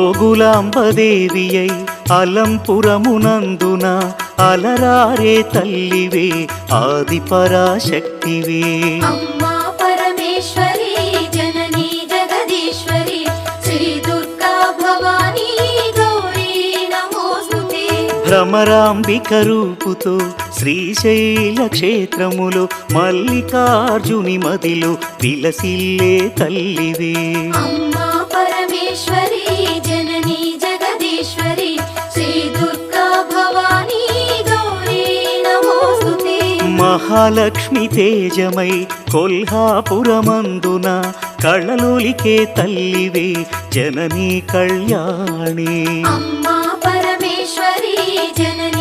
జోగులాంబదేవియై అలంపురమునందున అలరారే తల్లివే ఆది పరాశక్తివే అమ్మా పరమేశ్వరి జననీ జగదీశ్వరి శ్రీ దుర్గా భవానీ గౌరీ నమోస్తుతే భ్రమరాంబిక రూపుతో శ్రీశైల క్షేత్రములో మల్లికార్జుని మదిలో విలసిల్లే తల్లివే అమ్మా పరమేశ్వరి జననీ జగదీశ్వరి శ్రీ దుర్గా భవానీ గౌరీ నమోస్తుతే మహాలక్ష్మి తేజమై కొల్హాపురమందున కళ్ళలోలికే తల్లివే జననీ కళ్యాణి అమ్మా పరమేశ్వరి జననీ